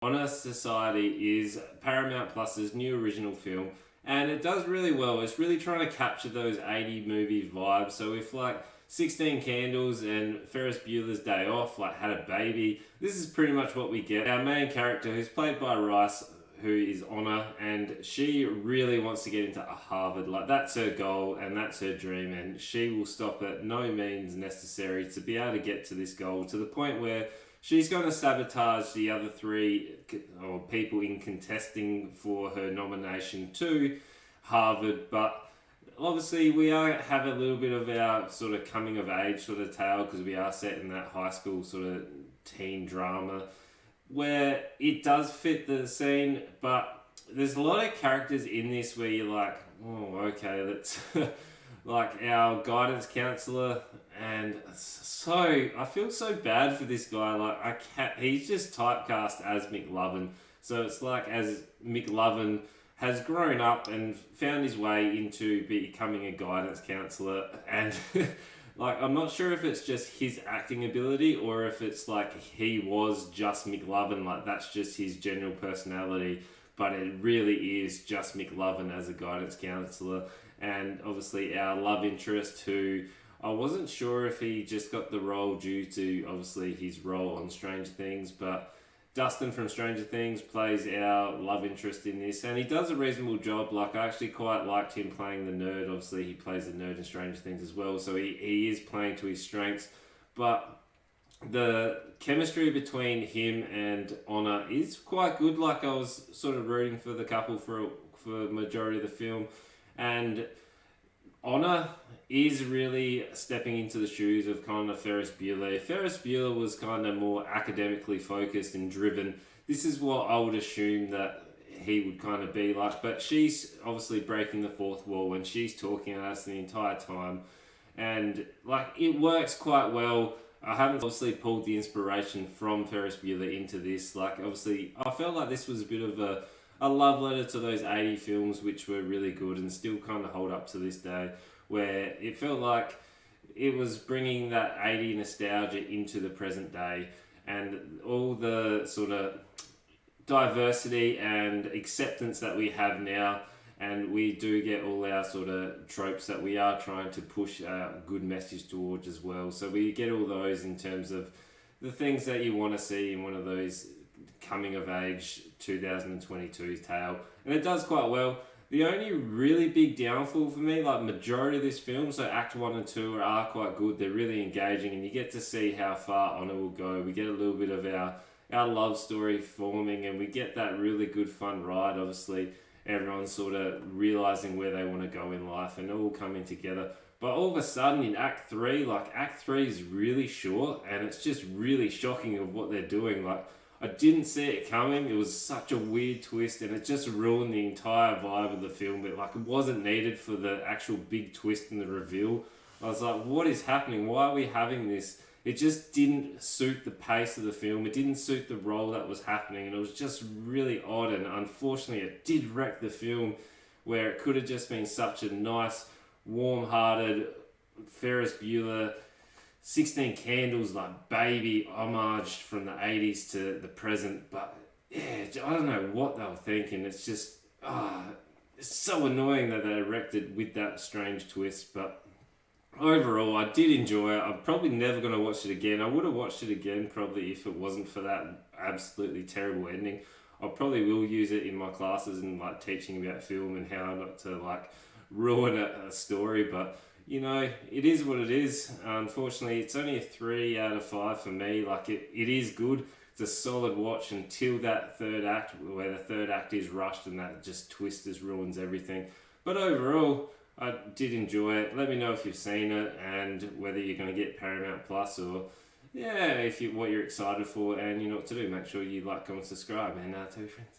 Honor Society is Paramount Plus's new original film, and it does really well. It's really trying to capture those 80 movie vibes. So if like 16 Candles and Ferris Bueller's Day Off like had a baby, this is pretty much what we get. Our main character, who's played by Rice, who is Honor, and she really wants to get into Harvard. Like, that's her goal and that's her dream, and she will stop at no means necessary to be able to get to this goal, to the point where she's going to sabotage the other three or people in contesting for her nomination to Harvard. But obviously we have a little bit of our sort of coming of age sort of tale, because we are set in that high school sort of teen drama where it does fit the scene. But there's a lot of characters in this where you're like, oh, okay, that's like our guidance counselor, and so I feel so bad for this guy. Like, he's just typecast as Mclovin, so it's like as Mclovin has grown up and found his way into becoming a guidance counselor, and like, I'm not sure if it's just his acting ability or if it's like he was just Mclovin, like that's just his general personality, but it really is just Mclovin as a guidance counselor. And obviously our love interest, who I wasn't sure if he just got the role due to obviously his role on Stranger Things, but Dustin from Stranger Things plays our love interest in this, and he does a reasonable job. Like, I actually quite liked him playing the nerd. Obviously he plays the nerd in Stranger Things as well, so he is playing to his strengths. But the chemistry between him and Honor is quite good. Like, I was sort of rooting for the couple for the majority of the film, and Honor is really stepping into the shoes of kind of Ferris Bueller. Ferris Bueller was kind of more academically focused and driven. This is what I would assume that he would kind of be like, but she's obviously breaking the fourth wall when she's talking at us the entire time, and like, it works quite well. I haven't obviously pulled the inspiration from Ferris Bueller into this. Like, obviously I felt like this was a bit of a love letter to those 80 films, which were really good and still kind of hold up to this day, where it felt like it was bringing that 80 nostalgia into the present day, and all the sort of diversity and acceptance that we have now. And we do get all our sort of tropes that we are trying to push a good message towards as well. So we get all those in terms of the things that you want to see in one of those coming of age 2022's tale, and it does quite well. The only really big downfall for me, like majority of this film, so Act 1 and 2 are quite good, they're really engaging, and you get to see how far Honor will go. We get a little bit of our love story forming, and we get that really good fun ride. Obviously everyone's sort of realizing where they want to go in life and all coming together. But all of a sudden in Act 3, like Act 3 is really short, and it's just really shocking of what they're doing. Like, I didn't see it coming. It was such a weird twist, and it just ruined the entire vibe of the film. But like, it wasn't needed for the actual big twist and the reveal. I was like, what is happening? Why are we having this? It just didn't suit the pace of the film. It didn't suit the role that was happening, and it was just really odd. And unfortunately, it did wreck the film, where it could have just been such a nice, warm-hearted Ferris Bueller 16 Candles like baby homage from the 80s to the present. But yeah, I don't know what they were thinking. It's just it's so annoying that they erected with that strange twist. But overall, I did enjoy it. I'm probably never going to watch it again. I would have watched it again probably if it wasn't for that absolutely terrible ending. I probably will use it in my classes and like teaching about film and how not to like ruin a story. But you know, it is what it is. Unfortunately, it's only a 3 out of 5 for me. Like, it is good. It's a solid watch until that third act, where the third act is rushed and that just twist just ruins everything. But overall, I did enjoy it. Let me know if you've seen it and whether you're going to get Paramount Plus, or yeah, what you're excited for, and you know what to do. Make sure you like, comment, subscribe, and tell your friends.